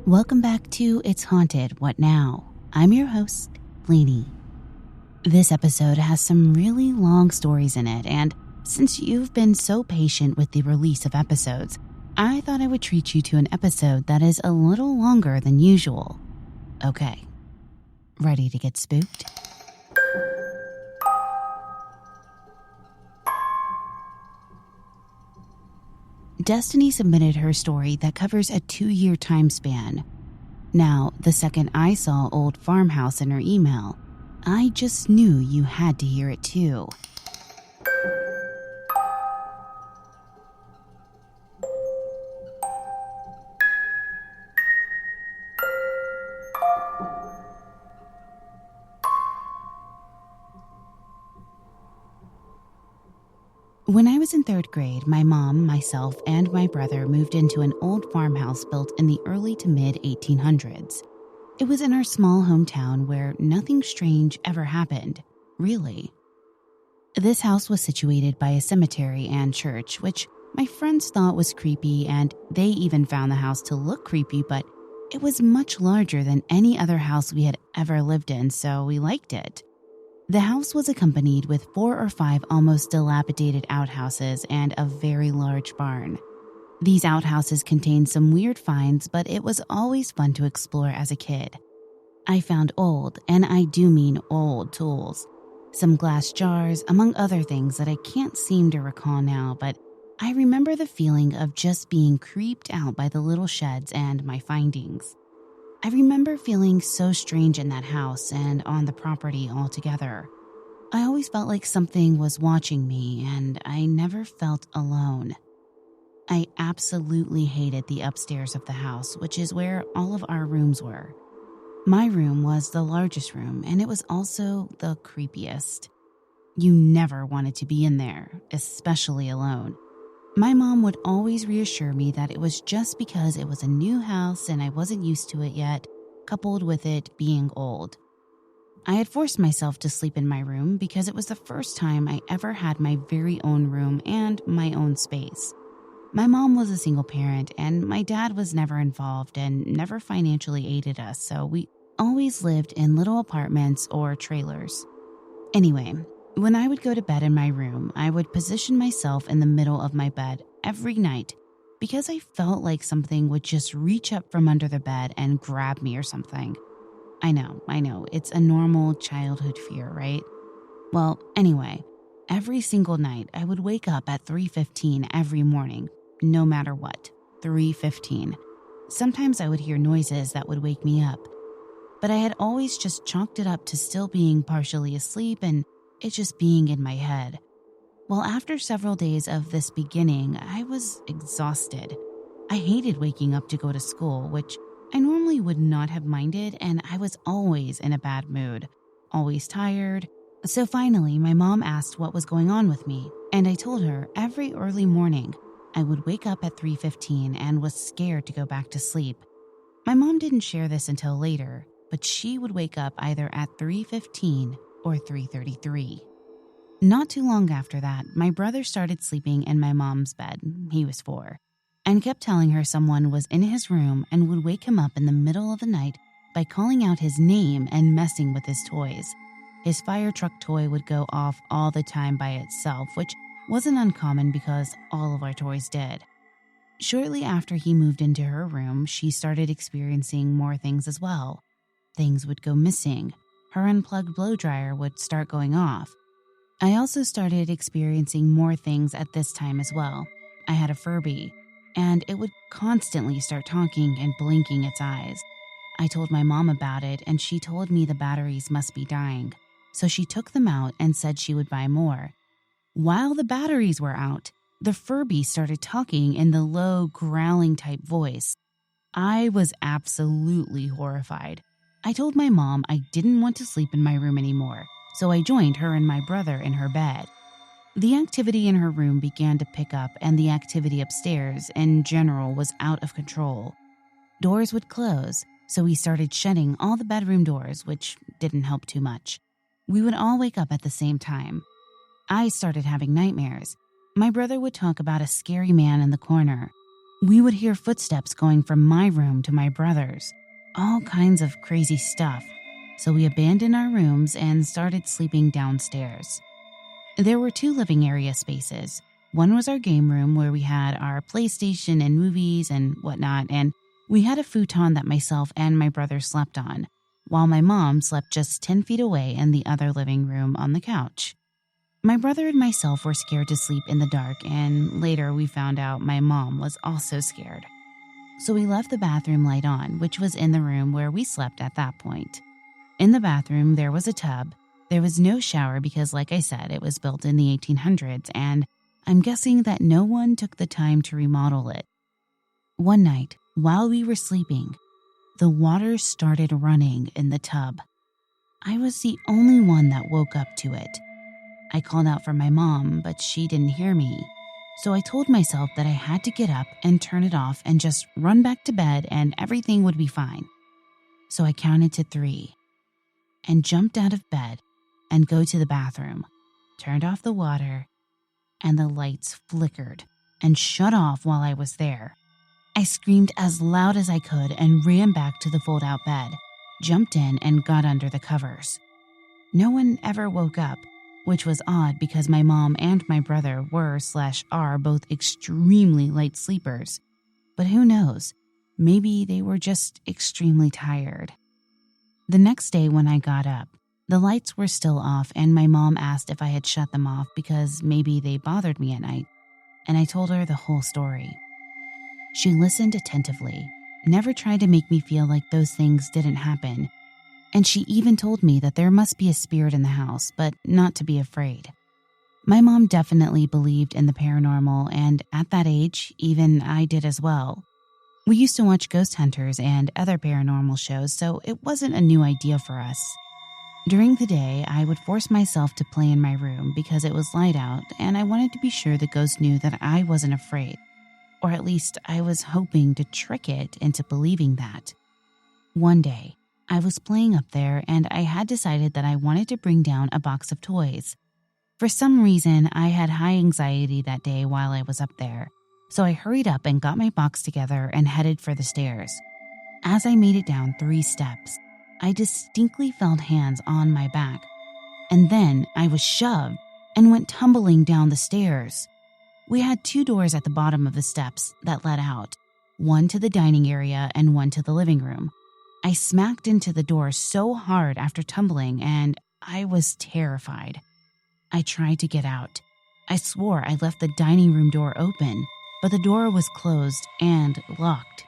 Welcome back to It's Haunted, What Now? I'm your host, Lainey. This episode has some really long stories in it, and since you've been so patient with the release of episodes, I thought I would treat you to an episode that is a little longer than usual. Okay, ready to get spooked? Destinee submitted her story that covers a 2-year time span. Now, the second I saw Old Farmhouse in her email, I just knew you had to hear it too. When I was in 3rd grade, my mom, myself, and my brother moved into an old farmhouse built in the early to mid 1800s. It was in our small hometown where nothing strange ever happened, really. This house was situated by a cemetery and church, which my friends thought was creepy, and they even found the house to look creepy, but it was much larger than any other house we had ever lived in, so we liked it. The house was accompanied with 4 or 5 almost dilapidated outhouses and a very large barn. These outhouses contained some weird finds, but it was always fun to explore as a kid. I found old, and I do mean old, tools. Some glass jars, among other things that I can't seem to recall now, but I remember the feeling of just being creeped out by the little sheds and my findings. I remember feeling so strange in that house and on the property altogether. I always felt like something was watching me, and I never felt alone. I absolutely hated the upstairs of the house, which is where all of our rooms were. My room was the largest room, and it was also the creepiest. You never wanted to be in there, especially alone. My mom would always reassure me that it was just because it was a new house and I wasn't used to it yet, coupled with it being old. I had forced myself to sleep in my room because it was the first time I ever had my very own room and my own space. My mom was a single parent, and my dad was never involved and never financially aided us, so we always lived in little apartments or trailers. Anyway, when I would go to bed in my room, I would position myself in the middle of my bed every night because I felt like something would just reach up from under the bed and grab me or something. I know, it's a normal childhood fear, right? Well, anyway, every single night I would wake up at 3:15 every morning, no matter what, 3:15. Sometimes I would hear noises that would wake me up, but I had always just chalked it up to still being partially asleep and it just being in my head. Well, after several days of this beginning, I was exhausted. I hated waking up to go to school, which I normally would not have minded, and I was always in a bad mood, always tired. So finally, my mom asked what was going on with me, and I told her every early morning I would wake up at 3:15 and was scared to go back to sleep. My mom didn't share this until later, but she would wake up either at 3:15 or 3:33. Not too long after that, my brother started sleeping in my mom's bed, he was 4, and kept telling her someone was in his room and would wake him up in the middle of the night by calling out his name and messing with his toys. His fire truck toy would go off all the time by itself, which wasn't uncommon because all of our toys did. Shortly after he moved into her room, she started experiencing more things as well. Things would go missing. Her unplugged blow dryer would start going off. I also started experiencing more things at this time as well. I had a Furby, and it would constantly start talking and blinking its eyes. I told my mom about it, and she told me the batteries must be dying, so she took them out and said she would buy more. While the batteries were out, the Furby started talking in the low, growling type voice. I was absolutely horrified. I told my mom I didn't want to sleep in my room anymore, so I joined her and my brother in her bed. The activity in her room began to pick up, and the activity upstairs in general was out of control. Doors would close, so we started shutting all the bedroom doors, which didn't help too much. We would all wake up at the same time. I started having nightmares. My brother would talk about a scary man in the corner. We would hear footsteps going from my room to my brother's, all kinds of crazy stuff. So we abandoned our rooms and started sleeping downstairs. There were 2 living area spaces. One was our game room where we had our PlayStation and movies and whatnot, and we had a futon that myself and my brother slept on, while my mom slept just 10 feet away in the other living room on the couch. My brother and myself were scared to sleep in the dark, and later we found out my mom was also scared. So we left the bathroom light on, which was in the room where we slept at that point. In the bathroom, there was a tub. There was no shower because, like I said, it was built in the 1800s, and I'm guessing that no one took the time to remodel it. One night, while we were sleeping, the water started running in the tub. I was the only one that woke up to it. I called out for my mom, but she didn't hear me. So I told myself that I had to get up and turn it off and just run back to bed and everything would be fine. So I counted to 3 and jumped out of bed and go to the bathroom, turned off the water, and the lights flickered and shut off while I was there. I screamed as loud as I could and ran back to the fold-out bed, jumped in and got under the covers. No one ever woke up, which was odd because my mom and my brother were/are both extremely light sleepers. But who knows? Maybe they were just extremely tired. The next day when I got up, the lights were still off and my mom asked if I had shut them off because maybe they bothered me at night, and I told her the whole story. She listened attentively, never tried to make me feel like those things didn't happen, and she even told me that there must be a spirit in the house, but not to be afraid. My mom definitely believed in the paranormal, and at that age, even I did as well. We used to watch ghost hunters and other paranormal shows, so it wasn't a new idea for us. During the day, I would force myself to play in my room because it was light out, and I wanted to be sure the ghost knew that I wasn't afraid. Or at least I was hoping to trick it into believing that. One day, I was playing up there and I had decided that I wanted to bring down a box of toys. For some reason, I had high anxiety that day while I was up there, so I hurried up and got my box together and headed for the stairs. As I made it down 3 steps, I distinctly felt hands on my back, and then I was shoved and went tumbling down the stairs. We had 2 doors at the bottom of the steps that led out, one to the dining area and one to the living room. I smacked into the door so hard after tumbling, and I was terrified. I tried to get out. I swore I left the dining room door open, but the door was closed and locked.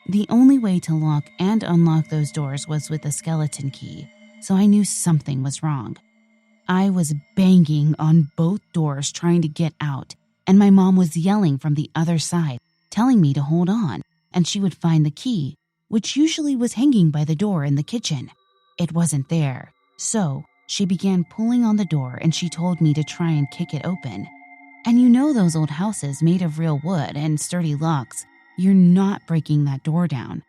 The only way to lock and unlock those doors was with a skeleton key, so I knew something was wrong. I was banging on both doors trying to get out, and my mom was yelling from the other side, telling me to hold on, and she would find the key, which usually was hanging by the door in the kitchen. It wasn't there, so she began pulling on the door and she told me to try and kick it open. And you know those old houses made of real wood and sturdy locks, you're not breaking that door down.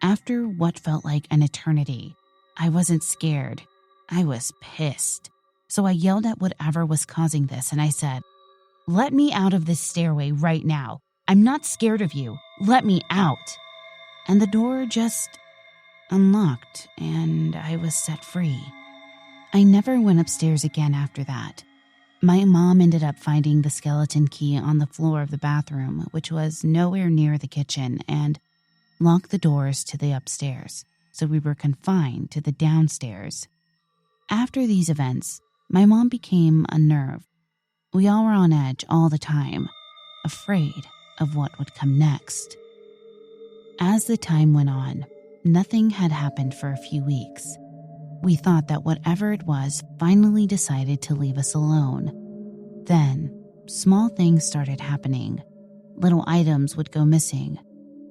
After what felt like an eternity, I wasn't scared. I was pissed. So I yelled at whatever was causing this and I said, "Let me out of this stairway right now. I'm not scared of you. Let me out." And the door just unlocked and I was set free. I never went upstairs again after that. My mom ended up finding the skeleton key on the floor of the bathroom, which was nowhere near the kitchen, and locked the doors to the upstairs, so we were confined to the downstairs. After these events, my mom became unnerved. We all were on edge all the time, afraid of what would come next. As the time went on, nothing had happened for a few weeks. We thought that whatever it was finally decided to leave us alone. Then, small things started happening. Little items would go missing.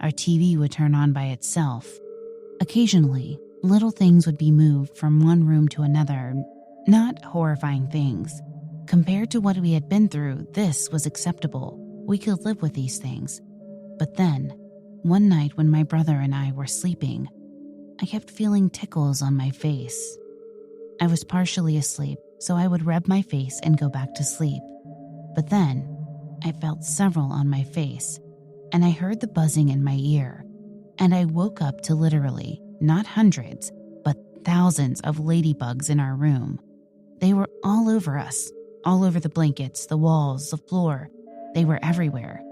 Our TV would turn on by itself. Occasionally, little things would be moved from one room to another. Not horrifying things. Compared to what we had been through, this was acceptable. We could live with these things. But then, one night when my brother and I were sleeping, I kept feeling tickles on my face. I was partially asleep, so I would rub my face and go back to sleep. But then, I felt several on my face, and I heard the buzzing in my ear, and I woke up to literally, not hundreds, but thousands of ladybugs in our room. They were all over us, all over the blankets, the walls, the floor. They were everywhere.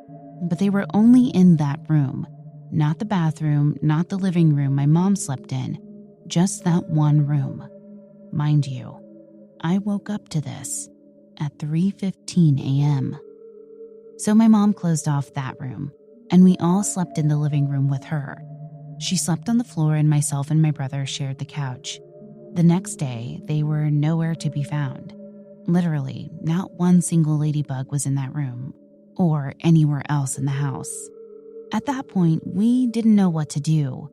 But they were only in that room, not the bathroom, not the living room my mom slept in, just that one room. Mind you, I woke up to this at 3:15 a.m. So my mom closed off that room, and we all slept in the living room with her. She slept on the floor, and myself and my brother shared the couch. The next day, they were nowhere to be found. Literally, not one single ladybug was in that room or anywhere else in the house. At that point, we didn't know what to do.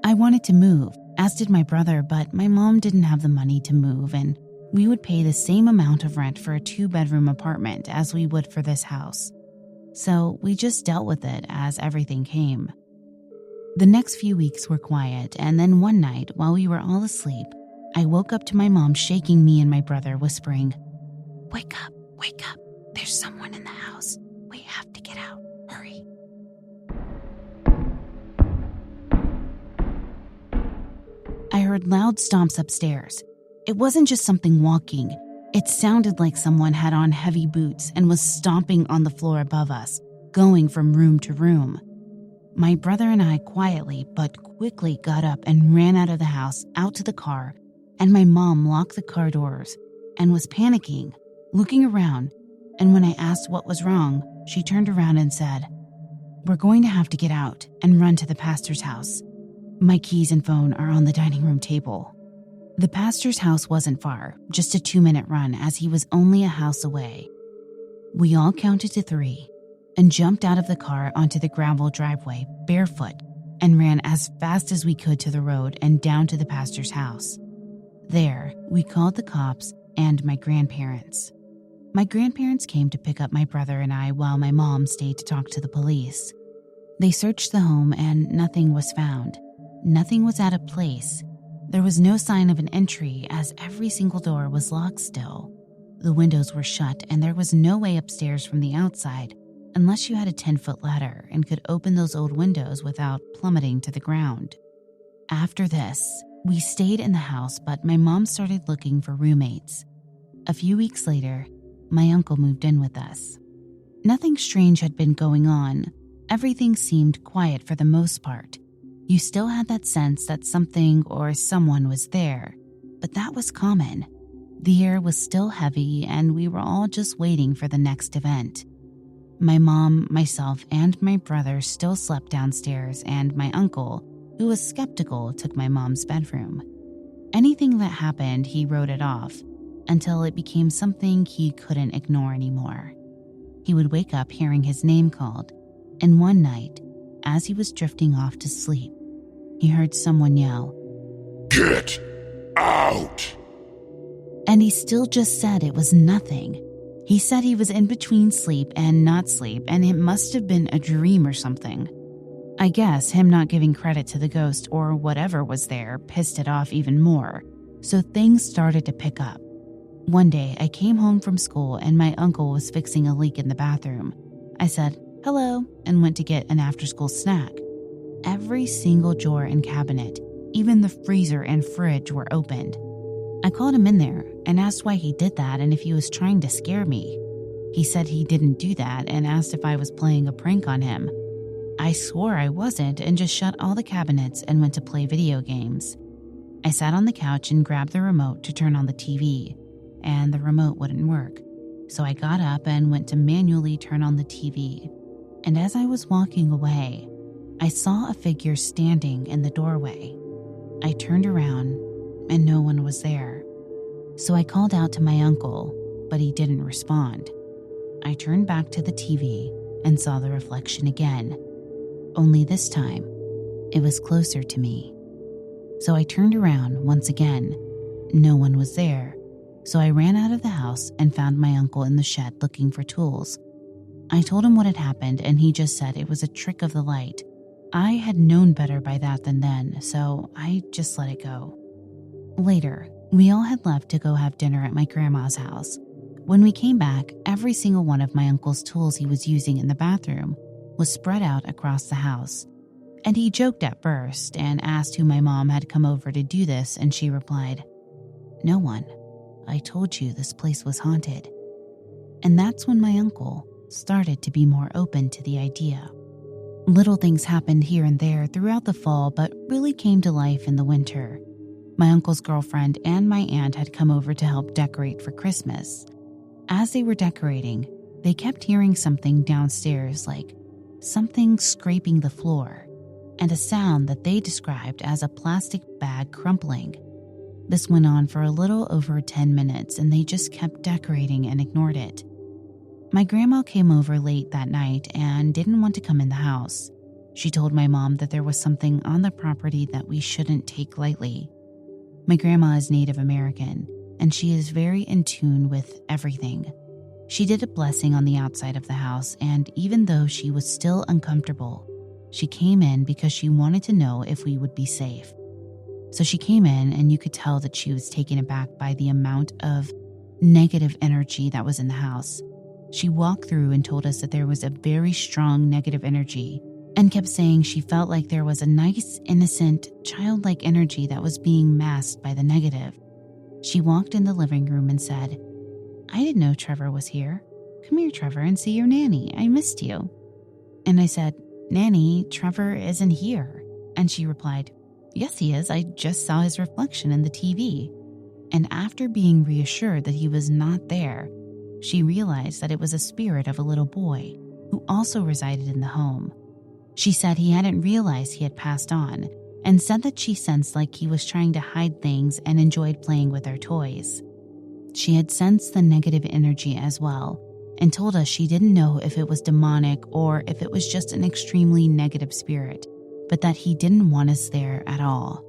I wanted to move, as did my brother, but my mom didn't have the money to move, and we would pay the same amount of rent for a 2-bedroom apartment as we would for this house. So we just dealt with it as everything came. The next few weeks were quiet, and then one night, while we were all asleep, I woke up to my mom shaking me and my brother, whispering, wake up, there's someone in the house. We have to get out, hurry." I heard loud stomps upstairs. It wasn't just something walking. It sounded like someone had on heavy boots and was stomping on the floor above us, going from room to room. My brother and I quietly but quickly got up and ran out of the house, out to the car, and my mom locked the car doors and was panicking, looking around, and when I asked what was wrong, she turned around and said, "We're going to have to get out and run to the pastor's house. My keys and phone are on the dining room table." The pastor's house wasn't far, just a 2-minute run, as he was only a house away. We all counted to 3 and jumped out of the car onto the gravel driveway barefoot and ran as fast as we could to the road and down to the pastor's house. There, we called the cops and my grandparents. My grandparents came to pick up my brother and I while my mom stayed to talk to the police. They searched the home and nothing was found. Nothing was out of place. There was no sign of an entry, as every single door was locked still. The windows were shut and there was no way upstairs from the outside unless you had a 10-foot ladder and could open those old windows without plummeting to the ground. After this, we stayed in the house, but my mom started looking for roommates. A few weeks later, my uncle moved in with us. Nothing strange had been going on. Everything seemed quiet for the most part. You still had that sense that something or someone was there, but that was common. The air was still heavy, and we were all just waiting for the next event. My mom, myself, and my brother still slept downstairs, and my uncle, who was skeptical, took my mom's bedroom. Anything that happened, he wrote it off, until it became something he couldn't ignore anymore. He would wake up hearing his name called, and one night, as he was drifting off to sleep, he heard someone yell, "Get out!" And he still just said it was nothing. He said he was in between sleep and not sleep, and it must have been a dream or something. I guess him not giving credit to the ghost or whatever was there pissed it off even more, so things started to pick up. One day, I came home from school and my uncle was fixing a leak in the bathroom. I said, "Hello," and went to get an after-school snack. Every single drawer and cabinet, even the freezer and fridge, were opened. I called him in there and asked why he did that and if he was trying to scare me. He said he didn't do that and asked if I was playing a prank on him. I swore I wasn't and just shut all the cabinets and went to play video games. I sat on the couch and grabbed the remote to turn on the TV, and the remote wouldn't work. So I got up and went to manually turn on the TV. And as I was walking away, I saw a figure standing in the doorway. I turned around and no one was there. So I called out to my uncle, but he didn't respond. I turned back to the TV and saw the reflection again. Only this time, it was closer to me. So I turned around once again. No one was there. So I ran out of the house and found my uncle in the shed looking for tools. I told him what had happened and he just said it was a trick of the light. I had known better by that than then, so I just let it go. Later, we all had left to go have dinner at my grandma's house. When we came back, every single one of my uncle's tools he was using in the bathroom was spread out across the house. And he joked at first and asked who my mom had come over to do this, and she replied, "No one. I told you this place was haunted." And that's when my uncle started to be more open to the idea. Little things happened here and there throughout the fall, but really came to life in the winter. My uncle's girlfriend and my aunt had come over to help decorate for Christmas. As they were decorating, they kept hearing something downstairs, like something scraping the floor, and a sound that they described as a plastic bag crumpling. This went on for a little over 10 minutes, and they just kept decorating and ignored it. My grandma came over late that night and didn't want to come in the house. She told my mom that there was something on the property that we shouldn't take lightly. My grandma is Native American, and she is very in tune with everything. She did a blessing on the outside of the house, and even though she was still uncomfortable, she came in because she wanted to know if we would be safe. So she came in, and you could tell that she was taken aback by the amount of negative energy that was in the house. She walked through and told us that there was a very strong negative energy, and kept saying she felt like there was a nice, innocent, childlike energy that was being masked by the negative. She walked in the living room and said, "I didn't know Trevor was here. Come here, Trevor, and see your nanny. I missed you." And I said, "Nanny, Trevor isn't here." And she replied, "Yes, he is. I just saw his reflection in the TV." And after being reassured that he was not there, she realized that it was a spirit of a little boy who also resided in the home. She said he hadn't realized he had passed on, and said that she sensed like he was trying to hide things and enjoyed playing with their toys. She had sensed the negative energy as well, and told us she didn't know if it was demonic or if it was just an extremely negative spirit, but that he didn't want us there at all.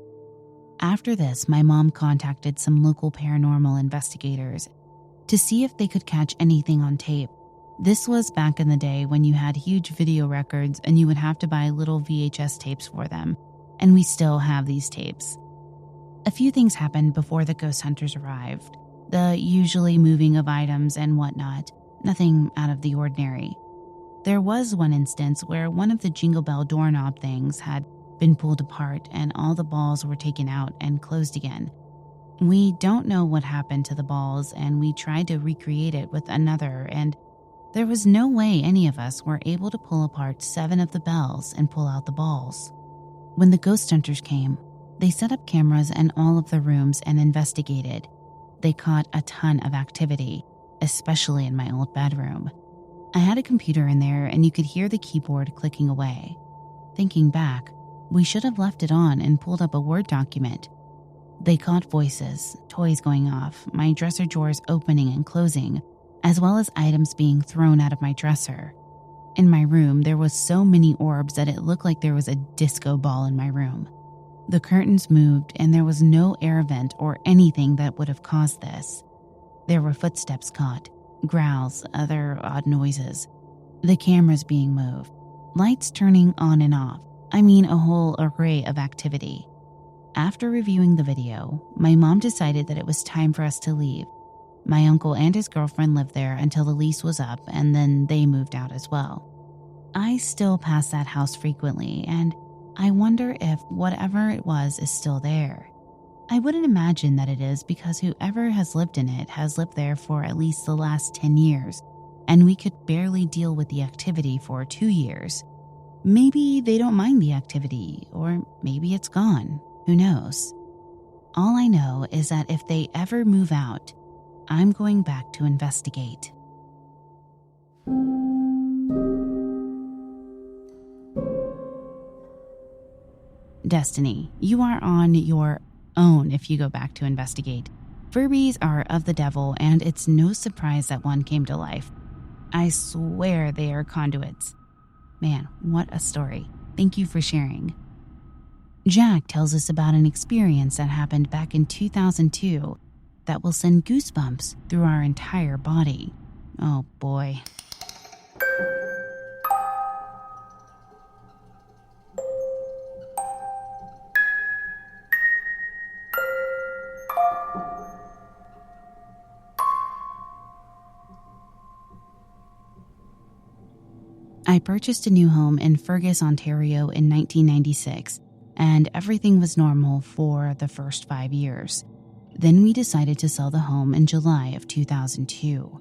After this, my mom contacted some local paranormal investigators to see if they could catch anything on tape. This was back in the day when you had huge video records and you would have to buy little VHS tapes for them, and we still have these tapes. A few things happened before the ghost hunters arrived. The usually moving of items and whatnot, nothing out of the ordinary. There was one instance where one of the Jingle Bell doorknob things had been pulled apart and all the balls were taken out and closed again. We don't know what happened to the balls, and we tried to recreate it with another, and there was no way any of us were able to pull apart 7 of the bells and pull out the balls. When the ghost hunters came, they set up cameras in all of the rooms and investigated. They caught a ton of activity, especially in my old bedroom. I had a computer in there, and you could hear the keyboard clicking away. Thinking back, we should have left it on and pulled up a Word document. They caught voices, toys going off, my dresser drawers opening and closing, as well as items being thrown out of my dresser. In my room, there was so many orbs that it looked like there was a disco ball in my room. The curtains moved, and there was no air vent or anything that would have caused this. There were footsteps caught, growls, other odd noises, the cameras being moved, lights turning on and off. I mean, a whole array of activity. After reviewing the video, my mom decided that it was time for us to leave. My uncle and his girlfriend lived there until the lease was up, and then they moved out as well. I still pass that house frequently, and I wonder if whatever it was is still there. I wouldn't imagine that it is, because whoever has lived in it has lived there for at least the last 10 years, and we could barely deal with the activity for 2 years. Maybe they don't mind the activity, or maybe it's gone. Who knows? All I know is that if they ever move out, I'm going back to investigate. Destinee, you are on your own if you go back to investigate. Furbies are of the devil, and it's no surprise that one came to life. I swear they are conduits. Man, what a story. Thank you for sharing. Jack tells us about an experience that happened back in 2002 that will send goosebumps through our entire body. Oh boy. I purchased a new home in Fergus, Ontario in 1996, and everything was normal for the first 5 years. Then we decided to sell the home in July of 2002.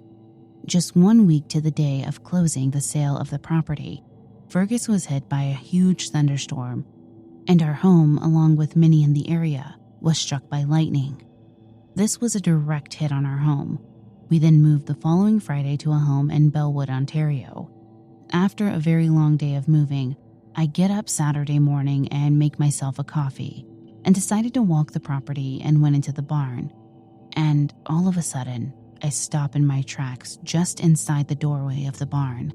Just 1 week to the day of closing the sale of the property, Fergus was hit by a huge thunderstorm, and our home, along with many in the area, was struck by lightning. This was a direct hit on our home. We then moved the following Friday to a home in Bellwood, Ontario. After a very long day of moving, I get up Saturday morning and make myself a coffee, and decided to walk the property and went into the barn. And all of a sudden, I stop in my tracks just inside the doorway of the barn.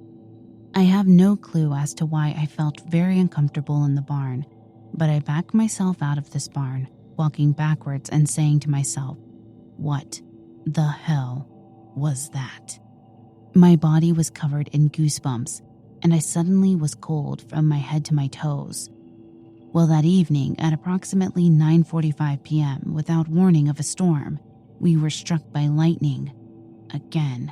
I have no clue as to why I felt very uncomfortable in the barn, but I back myself out of this barn, walking backwards and saying to myself, "What the hell was that?" My body was covered in goosebumps, and I suddenly was cold from my head to my toes. Well, that evening, at approximately 9:45 p.m., without warning of a storm, we were struck by lightning again.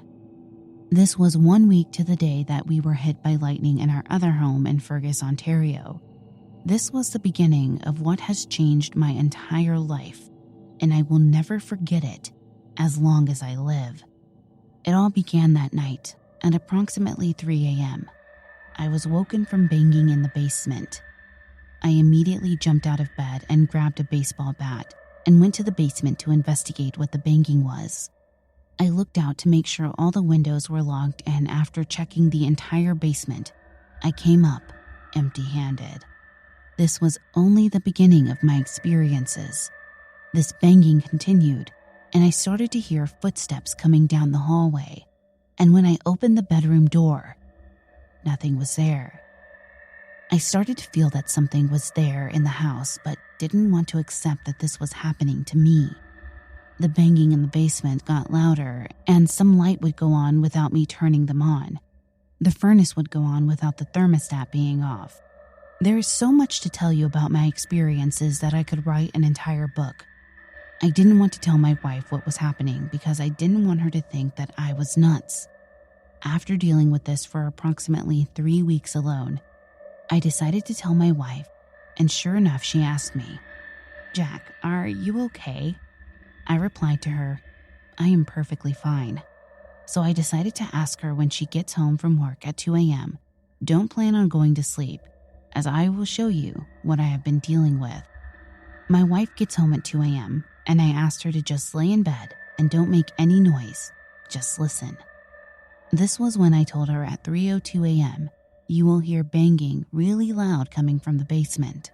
This was 1 week to the day that we were hit by lightning in our other home in Fergus, Ontario. This was the beginning of what has changed my entire life, and I will never forget it as long as I live. It all began that night at approximately 3 a.m. I was woken from banging in the basement. I immediately jumped out of bed and grabbed a baseball bat and went to the basement to investigate what the banging was. I looked out to make sure all the windows were locked, and after checking the entire basement, I came up empty-handed. This was only the beginning of my experiences. This banging continued, and I started to hear footsteps coming down the hallway. And when I opened the bedroom door, nothing was there. I started to feel that something was there in the house, but didn't want to accept that this was happening to me. The banging in the basement got louder, and some light would go on without me turning them on. The furnace would go on without the thermostat being off. There is so much to tell you about my experiences that I could write an entire book. I didn't want to tell my wife what was happening because I didn't want her to think that I was nuts. After dealing with this for approximately 3 weeks alone, I decided to tell my wife, and sure enough, she asked me, "Jack, are you okay?" I replied to her, "I am perfectly fine." So I decided to ask her when she gets home from work at 2 a.m., don't plan on going to sleep, as I will show you what I have been dealing with. My wife gets home at 2 a.m., and I asked her to just lay in bed and don't make any noise, just listen. This was when I told her at 3:02 a.m., you will hear banging really loud coming from the basement.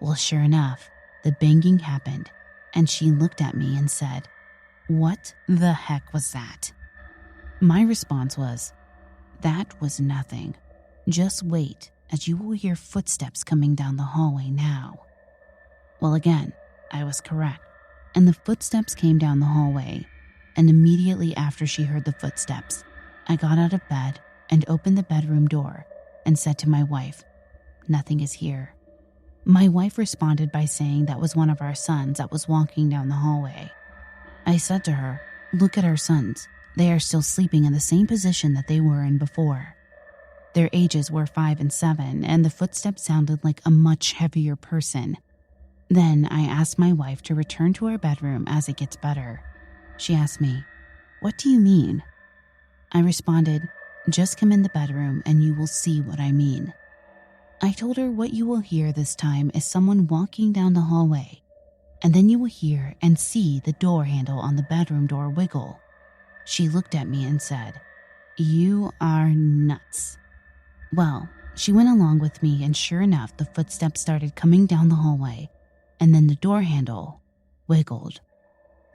Well, sure enough, the banging happened, and she looked at me and said, "What the heck was that?" My response was, "That was nothing. Just wait, as you will hear footsteps coming down the hallway now." Well, again, I was correct, and the footsteps came down the hallway, and immediately after she heard the footsteps, I got out of bed and opened the bedroom door and said to my wife, "Nothing is here." My wife responded by saying that was one of our sons that was walking down the hallway. I said to her, "Look at our sons. They are still sleeping in the same position that they were in before." Their ages were 5 and 7, and the footsteps sounded like a much heavier person. Then I asked my wife to return to our bedroom as it gets better. She asked me, "What do you mean?" I responded, "Just come in the bedroom and you will see what I mean." I told her what you will hear this time is someone walking down the hallway, and then you will hear and see the door handle on the bedroom door wiggle. She looked at me and said, "You are nuts." Well, she went along with me, and sure enough, the footsteps started coming down the hallway, and then the door handle wiggled.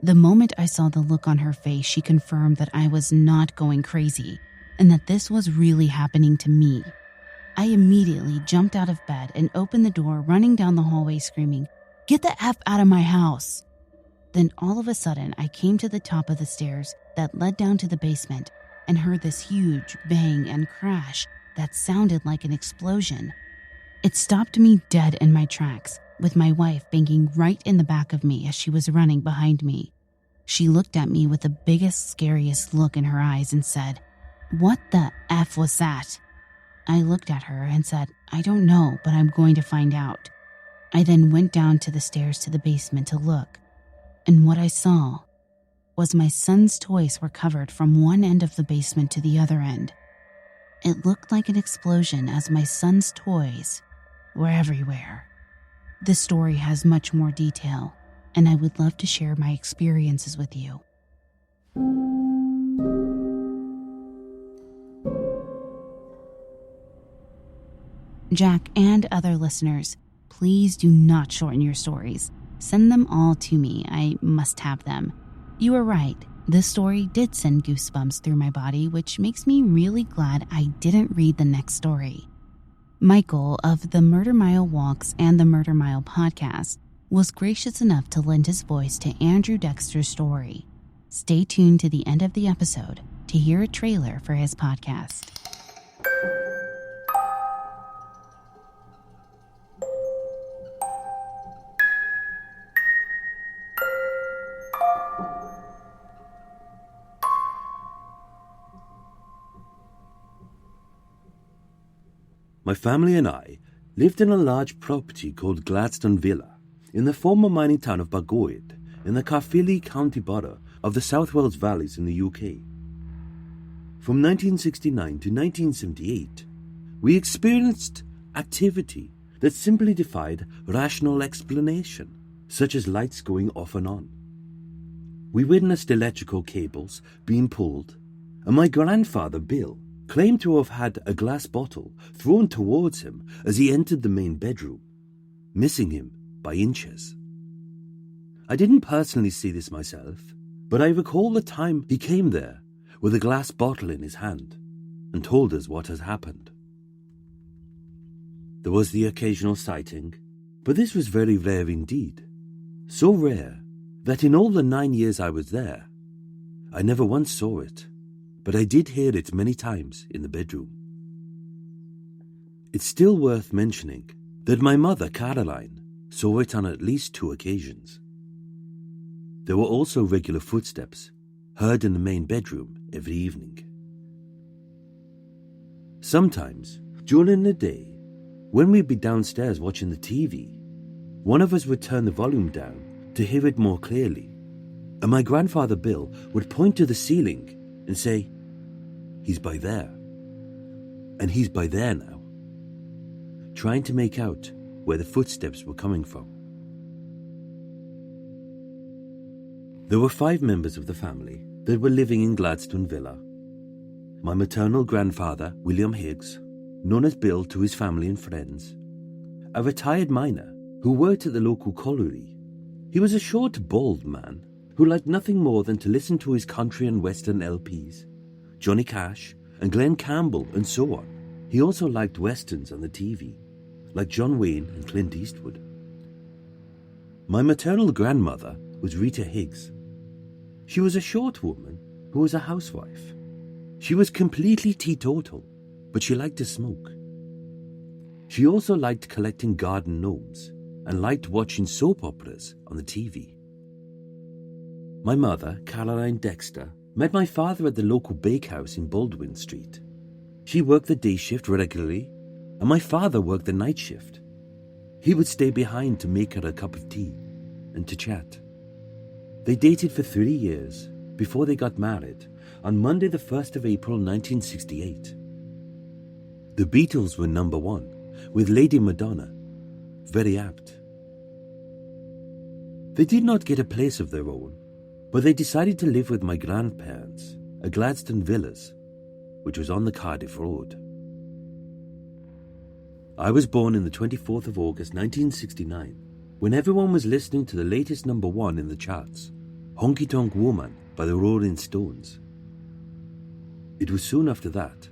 The moment I saw the look on her face, she confirmed that I was not going crazy and that this was really happening to me. I immediately jumped out of bed and opened the door, running down the hallway screaming, "Get the F out of my house!" Then all of a sudden, I came to the top of the stairs that led down to the basement and heard this huge bang and crash that sounded like an explosion. It stopped me dead in my tracks, with my wife banging right in the back of me as she was running behind me. She looked at me with the biggest, scariest look in her eyes and said, "What the F was that?" I looked at her and said, "I don't know, but I'm going to find out." I then went down to the stairs to the basement to look, and what I saw was my son's toys were covered from one end of the basement to the other end. It looked like an explosion as my son's toys were everywhere. This story has much more detail, and I would love to share my experiences with you. Jack and other listeners, please do not shorten your stories. Send them all to me. I must have them. You are right. This story did send goosebumps through my body, which makes me really glad I didn't read the next story. Michael of the Murder Mile Walks and the Murder Mile podcast was gracious enough to lend his voice to Andrew Dexter's story. Stay tuned to the end of the episode to hear a trailer for his podcast. My family and I lived in a large property called Gladstone Villa in the former mining town of Bargoed in the Caerphilly County Borough of the South Wales Valleys in the UK. From 1969 to 1978, we experienced activity that simply defied rational explanation, such as lights going off and on. We witnessed electrical cables being pulled, and my grandfather, Bill, claimed to have had a glass bottle thrown towards him as he entered the main bedroom, missing him by inches. I didn't personally see this myself, but I recall the time he came there with a glass bottle in his hand and told us what had happened. There was the occasional sighting, but this was very rare indeed. So rare that in all the 9 years I was there, I never once saw it. But I did hear it many times in the bedroom. It's still worth mentioning that my mother, Caroline, saw it on at least 2 occasions. There were also regular footsteps heard in the main bedroom every evening. Sometimes, during the day, when we'd be downstairs watching the TV, one of us would turn the volume down to hear it more clearly, and my grandfather Bill would point to the ceiling and say, "He's by there, and he's by there now," trying to make out where the footsteps were coming from. There were 5 members of the family that were living in Gladstone Villa. My maternal grandfather, William Higgs, known as Bill to his family and friends, a retired miner who worked at the local colliery. He was a short, bald man who liked nothing more than to listen to his country and western LPs, Johnny Cash and Glenn Campbell and so on. He also liked westerns on the TV, like John Wayne and Clint Eastwood. My maternal grandmother was Rita Higgs. She was a short woman who was a housewife. She was completely teetotal, but she liked to smoke. She also liked collecting garden gnomes and liked watching soap operas on the TV. My mother, Caroline Dexter, met my father at the local bakehouse in Baldwin Street. She worked the day shift regularly, and my father worked the night shift. He would stay behind to make her a cup of tea and to chat. They dated for 3 years before they got married on Monday the 1st of April 1968. The Beatles were number 1 with Lady Madonna. Very apt. They did not get a place of their own, but they decided to live with my grandparents at Gladstone Villas, which was on the Cardiff Road. I was born in the 24th of August 1969, when everyone was listening to the latest number 1 in the charts, Honky Tonk Woman by the Rolling Stones. It was soon after that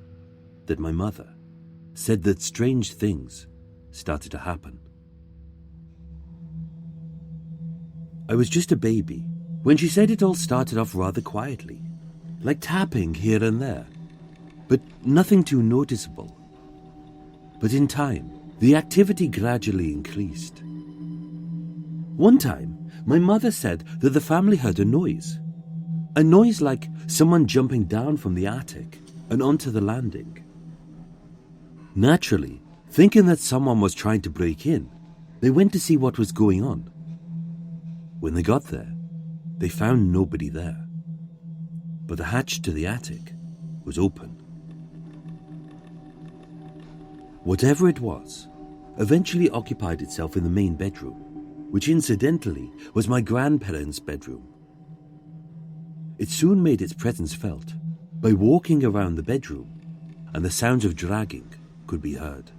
my mother said that strange things started to happen. I was just a baby when she said it all started off rather quietly, like tapping here and there, but nothing too noticeable. But in time, the activity gradually increased. One time, my mother said that the family heard a noise like someone jumping down from the attic and onto the landing. Naturally, thinking that someone was trying to break in, they went to see what was going on. When they got there, they found nobody there, but the hatch to the attic was open. Whatever it was eventually occupied itself in the main bedroom, which incidentally was my grandparents' bedroom. It soon made its presence felt by walking around the bedroom, and the sounds of dragging could be heard.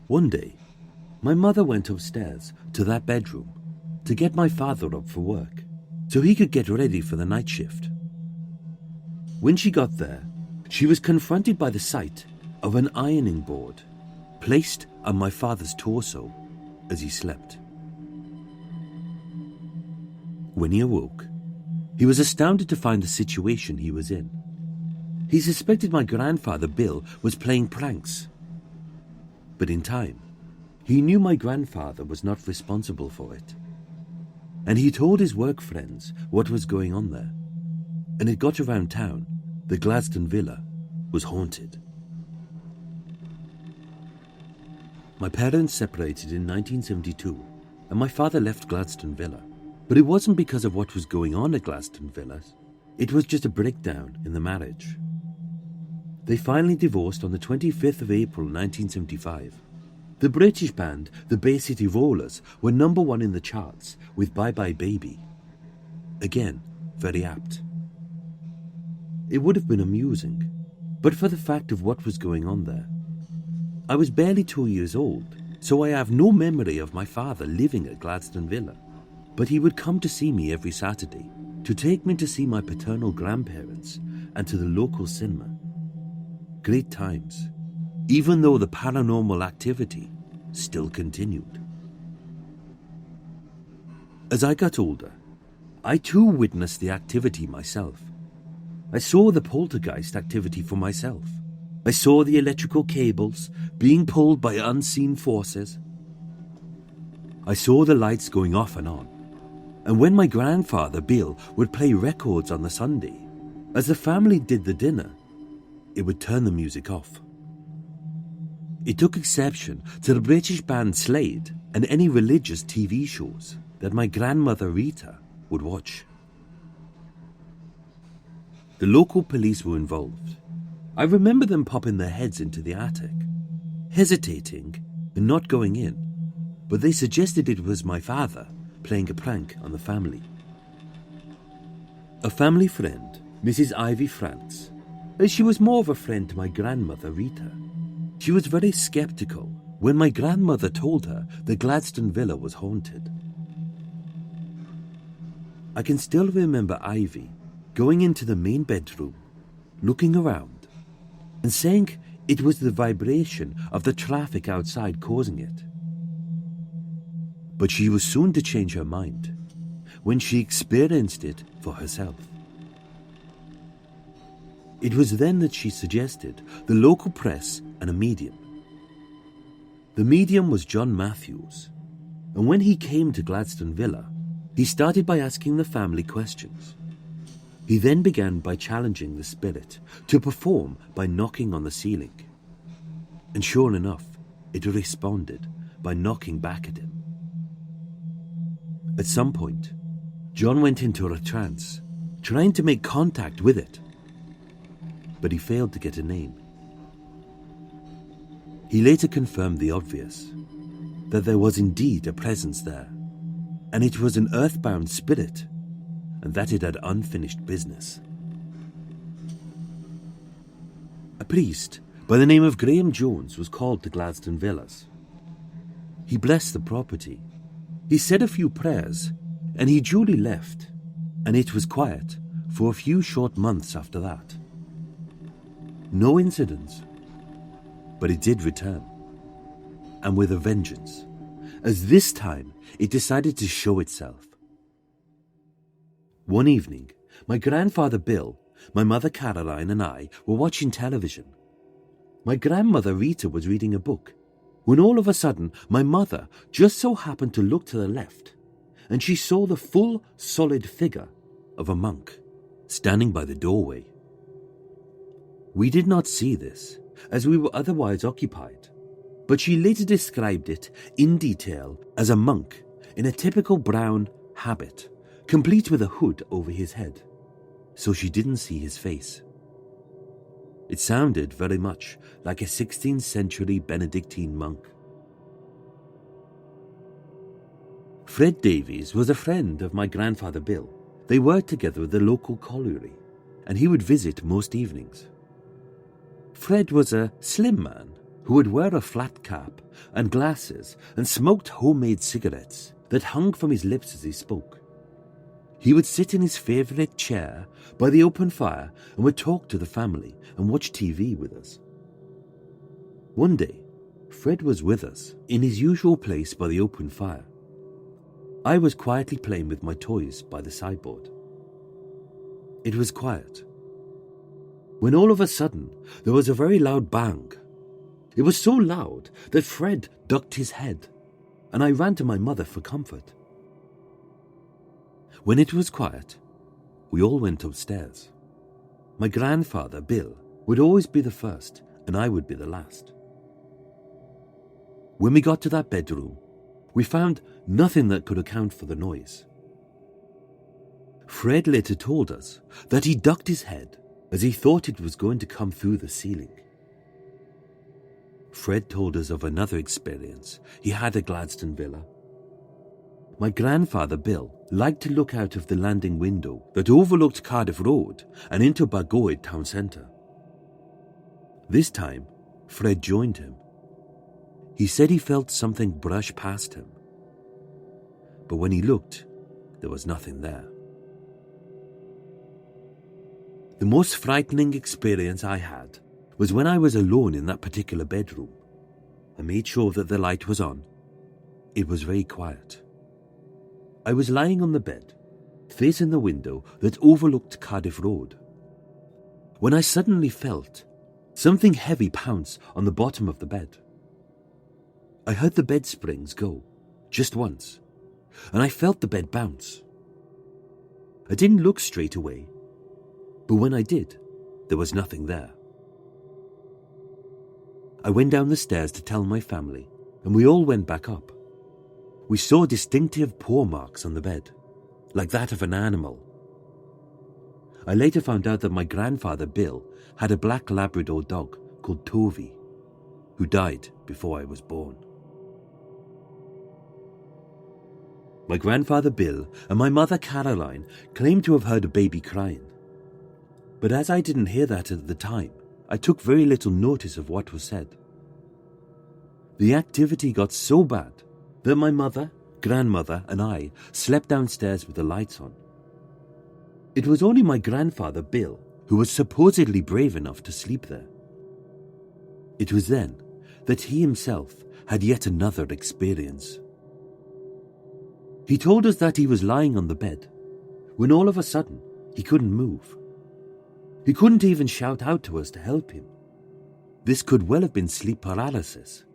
One day, my mother went upstairs to that bedroom to get my father up for work so he could get ready for the night shift. When she got there, she was confronted by the sight of an ironing board placed on my father's torso as he slept. When he awoke, he was astounded to find the situation he was in. He suspected my grandfather Bill was playing pranks. But in time, he knew my grandfather was not responsible for it. And he told his work friends what was going on there. And it got around town the Gladstone Villa was haunted. My parents separated in 1972, and my father left Gladstone Villa. But it wasn't because of what was going on at Gladstone Villas. It was just a breakdown in the marriage. They finally divorced on the 25th of April 1975. The British band, the Bay City Rollers, were number one in the charts with Bye Bye Baby. Again, very apt. It would have been amusing, but for the fact of what was going on there. I was barely 2 years old, so I have no memory of my father living at Gladstone Villa, but he would come to see me every Saturday to take me to see my paternal grandparents and to the local cinema. Great times, even though the paranormal activity still continued. As I got older, I too witnessed the activity myself. I saw the poltergeist activity for myself. I saw the electrical cables being pulled by unseen forces. I saw the lights going off and on. And when my grandfather Bill would play records on the Sunday, as the family did the dinner, it would turn the music off. It took exception to the British band Slade and any religious TV shows that my grandmother Rita would watch. The local police were involved. I remember them popping their heads into the attic, hesitating and not going in, but they suggested it was my father playing a prank on the family. A family friend, Mrs. Ivy France, as she was more of a friend to my grandmother Rita. She was very skeptical when my grandmother told her the Gladstone Villa was haunted. I can still remember Ivy going into the main bedroom, looking around, and saying it was the vibration of the traffic outside causing it. But she was soon to change her mind when she experienced it for herself. It was then that she suggested the local press and a medium. The medium was John Matthews, and when he came to Gladstone Villa, he started by asking the family questions. He then began by challenging the spirit to perform by knocking on the ceiling. And sure enough, it responded by knocking back at him. At some point, John went into a trance, trying to make contact with it, but he failed to get a name. He later confirmed the obvious, that there was indeed a presence there, and it was an earthbound spirit, and that it had unfinished business. A priest by the name of Graham Jones was called to Gladstone Villas. He blessed the property. He said a few prayers, and he duly left, and it was quiet for a few short months after that. No incidents, but it did return, and with a vengeance, as this time it decided to show itself. One evening, my grandfather Bill, my mother Caroline and I were watching television. My grandmother Rita was reading a book, when all of a sudden my mother just so happened to look to the left, and she saw the full, solid figure of a monk standing by the doorway. We did not see this, as we were otherwise occupied, but she later described it in detail as a monk in a typical brown habit, complete with a hood over his head, so she didn't see his face. It sounded very much like a 16th century Benedictine monk. Fred Davies was a friend of my grandfather Bill. They worked together at the local colliery, and he would visit most evenings. Fred was a slim man who would wear a flat cap and glasses and smoked homemade cigarettes that hung from his lips as he spoke. He would sit in his favourite chair by the open fire and would talk to the family and watch TV with us. One day, Fred was with us in his usual place by the open fire. I was quietly playing with my toys by the sideboard. It was quiet, when all of a sudden there was a very loud bang. It was so loud that Fred ducked his head, and I ran to my mother for comfort. When it was quiet, we all went upstairs. My grandfather, Bill, would always be the first, and I would be the last. When we got to that bedroom, we found nothing that could account for the noise. Fred later told us that he ducked his head as he thought it was going to come through the ceiling. Fred told us of another experience he had at Gladstone Villa. My grandfather Bill liked to look out of the landing window that overlooked Cardiff Road and into Bargoed town centre. This time, Fred joined him. He said he felt something brush past him, but when he looked, there was nothing there. The most frightening experience I had was when I was alone in that particular bedroom. I made sure that the light was on. It was very quiet. I was lying on the bed, facing the window that overlooked Cardiff Road, when I suddenly felt something heavy pounce on the bottom of the bed. I heard the bed springs go, just once, and I felt the bed bounce. I didn't look straight away, but when I did, there was nothing there. I went down the stairs to tell my family, and we all went back up. We saw distinctive paw marks on the bed, like that of an animal. I later found out that my grandfather Bill had a black Labrador dog called Tovey, who died before I was born. My grandfather Bill and my mother Caroline claimed to have heard a baby crying. But as I didn't hear that at the time, I took very little notice of what was said. The activity got so bad that my mother, grandmother, and I slept downstairs with the lights on. It was only my grandfather Bill who was supposedly brave enough to sleep there. It was then that he himself had yet another experience. He told us that he was lying on the bed when all of a sudden he couldn't move. He couldn't even shout out to us to help him. This could well have been sleep paralysis,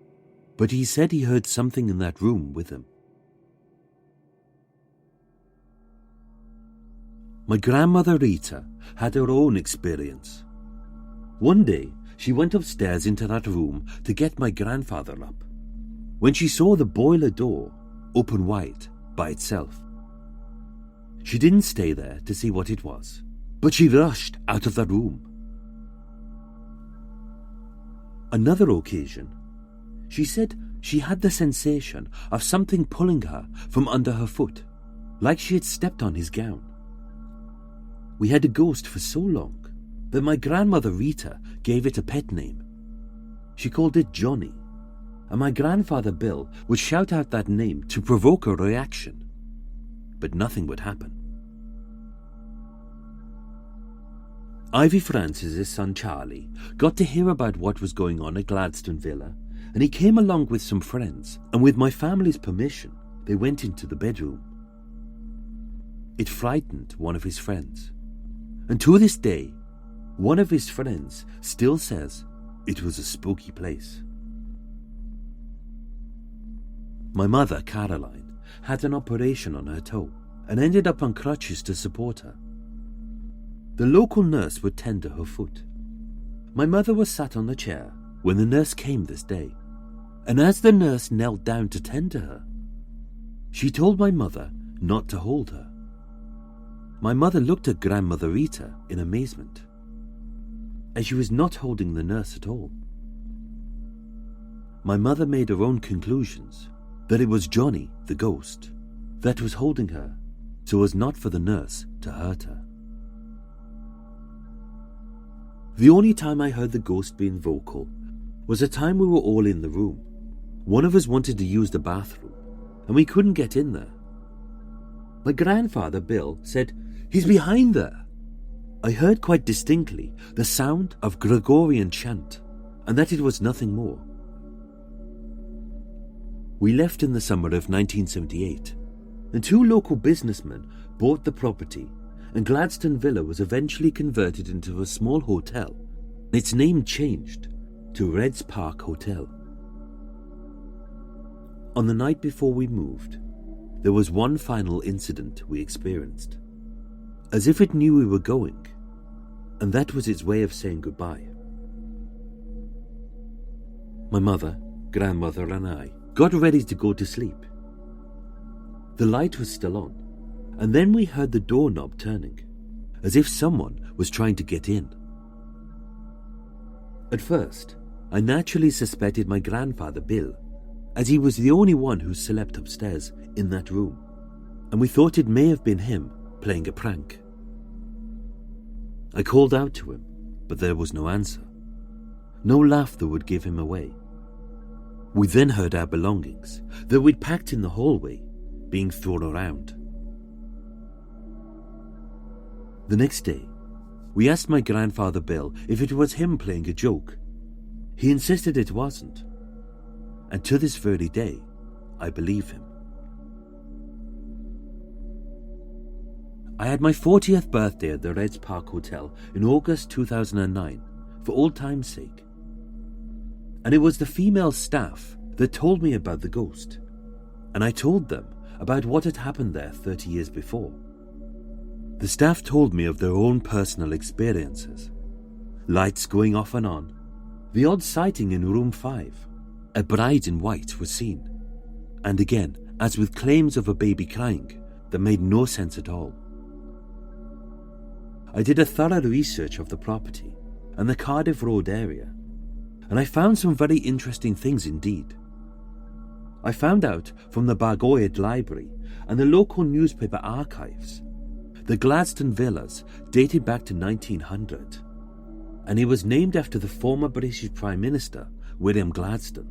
but he said he heard something in that room with him. My grandmother Rita had her own experience. One day, she went upstairs into that room to get my grandfather up, when she saw the boiler door open wide by itself. She didn't stay there to see what it was, but she rushed out of the room. Another occasion, she said she had the sensation of something pulling her from under her foot, like she had stepped on his gown. We had a ghost for so long that my grandmother Rita gave it a pet name. She called it Johnny, and my grandfather Bill would shout out that name to provoke a reaction, but nothing would happen. Ivy Francis's son Charlie got to hear about what was going on at Gladstone Villa, and he came along with some friends, and with my family's permission, they went into the bedroom. It frightened one of his friends, and to this day, one of his friends still says it was a spooky place. My mother, Caroline, had an operation on her toe and ended up on crutches to support her. The local nurse would tend to her foot. My mother was sat on the chair when the nurse came this day, and as the nurse knelt down to tend to her, she told my mother not to hold her. My mother looked at Grandmother Rita in amazement, as she was not holding the nurse at all. My mother made her own conclusions that it was Johnny, the ghost, that was holding her so as not for the nurse to hurt her. The only time I heard the ghost being vocal was a time we were all in the room. One of us wanted to use the bathroom, and we couldn't get in there. My grandfather, Bill, said, "He's behind there." I heard quite distinctly the sound of Gregorian chant, and that it was nothing more. We left in the summer of 1978, and 2 local businessmen bought the property, and Gladstone Villa was eventually converted into a small hotel. Its name changed to Reds Park Hotel. On the night before we moved, there was one final incident we experienced, as if it knew we were going, and that was its way of saying goodbye. My mother, grandmother, and I got ready to go to sleep. The light was still on, and then we heard the doorknob turning, as if someone was trying to get in. At first, I naturally suspected my grandfather Bill, as he was the only one who slept upstairs in that room, and we thought it may have been him playing a prank. I called out to him, but there was no answer. No laugh that would give him away. We then heard our belongings that we'd packed in the hallway being thrown around. The next day, we asked my grandfather Bill if it was him playing a joke. He insisted it wasn't, and to this very day, I believe him. I had my 40th birthday at the Reds Park Hotel in August 2009 for old time's sake, and it was the female staff that told me about the ghost, and I told them about what had happened there 30 years before. The staff told me of their own personal experiences. Lights going off and on, the odd sighting in room 5, a bride in white was seen, and again, as with claims of a baby crying that made no sense at all. I did a thorough research of the property and the Cardiff Road area, and I found some very interesting things indeed. I found out from the Bargoed Library and the local newspaper archives the Gladstone Villas dated back to 1900, and it was named after the former British Prime Minister, William Gladstone.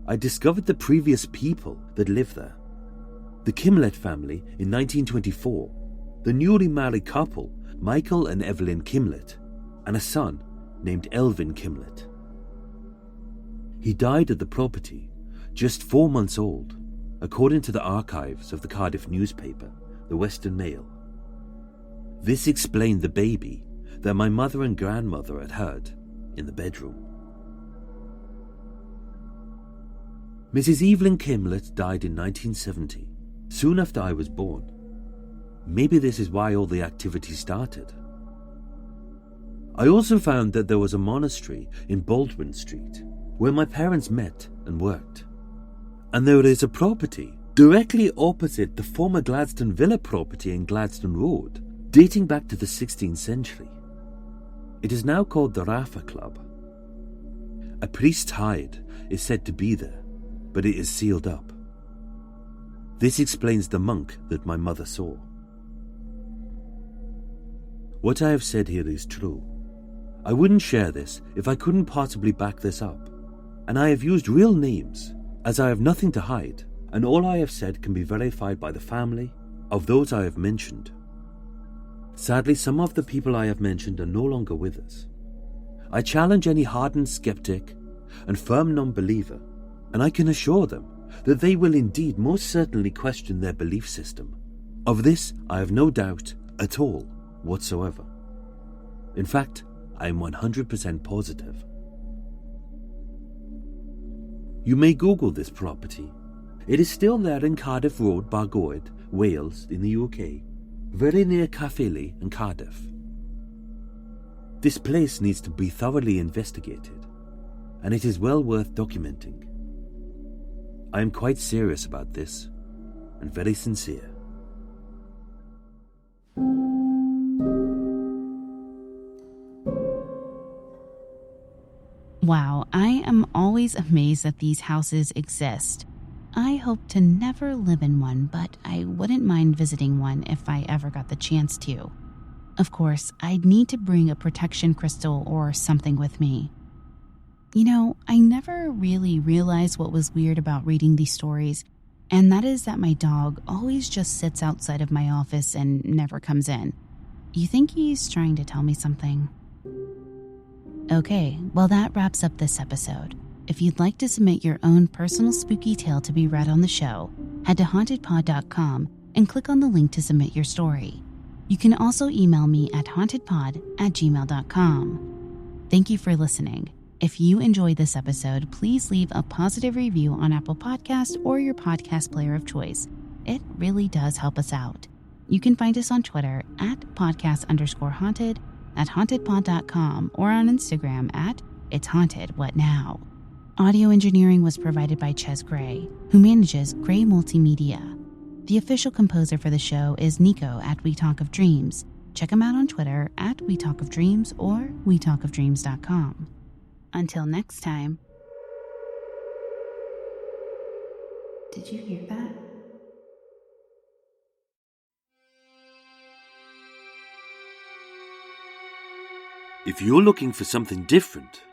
I discovered the previous people that lived there. The Kimlett family in 1924, the newly married couple, Michael and Evelyn Kimlett, and a son named Elvin Kimlett. He died at the property, just 4 months old, according to the archives of the Cardiff newspaper, the Western Mail. This explained the baby that my mother and grandmother had heard in the bedroom. Mrs. Evelyn Kimlett died in 1970, soon after I was born. Maybe this is why all the activity started. I also found that there was a monastery in Baldwin Street where my parents met and worked. And there is a property directly opposite the former Gladstone Villa property in Gladstone Road, dating back to the 16th century. It is now called the Rafa Club. A priest's hide is said to be there, but it is sealed up. This explains the monk that my mother saw. What I have said here is true. I wouldn't share this if I couldn't possibly back this up, and I have used real names as I have nothing to hide, and all I have said can be verified by the family of those I have mentioned. Sadly, some of the people I have mentioned are no longer with us. I challenge any hardened skeptic and firm non-believer, and I can assure them that they will indeed most certainly question their belief system. Of this I have no doubt at all whatsoever. In fact, I am 100% positive. You may Google this property. It is still there in Cardiff Road, Bargoed, Wales, in the UK, very near Caerphilly and Cardiff. This place needs to be thoroughly investigated, and it is well worth documenting. I am quite serious about this, and very sincere. Wow, I am always amazed that these houses exist. I hope to never live in one, but I wouldn't mind visiting one if I ever got the chance to. Of course, I'd need to bring a protection crystal or something with me. You know, I never really realized what was weird about reading these stories, and that is that my dog always just sits outside of my office and never comes in. You think he's trying to tell me something? Okay, well that wraps up this episode. If you'd like to submit your own personal spooky tale to be read on the show, head to hauntedpod.com and click on the link to submit your story. You can also email me at hauntedpod@gmail.com. Thank you for listening. If you enjoyed this episode, please leave a positive review on Apple Podcasts or your podcast player of choice. It really does help us out. You can find us on Twitter at podcast_haunted, at hauntedpod.com, or on Instagram at It's Haunted What Now. Audio engineering was provided by Ches Gray, who manages Gray Multimedia. The official composer for the show is Nico at We Talk of Dreams. Check him out on Twitter at We Talk of Dreams or wetalkofdreams.com. Until next time. Did you hear that? If you're looking for something different,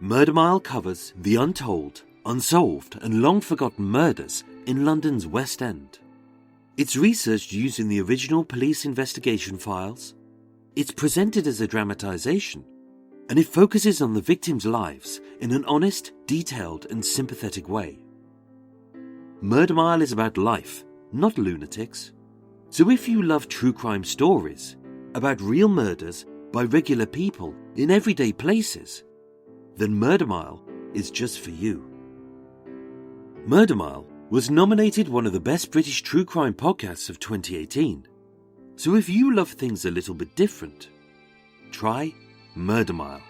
Murder Mile covers the untold, unsolved and long-forgotten murders in London's West End. It's researched using the original police investigation files, it's presented as a dramatisation, and it focuses on the victims' lives in an honest, detailed and sympathetic way. Murder Mile is about life, not lunatics. So if you love true crime stories about real murders by regular people in everyday places, then Murder Mile is just for you. Murder Mile was nominated one of the best British true crime podcasts of 2018. So if you love things a little bit different, try Murder Mile.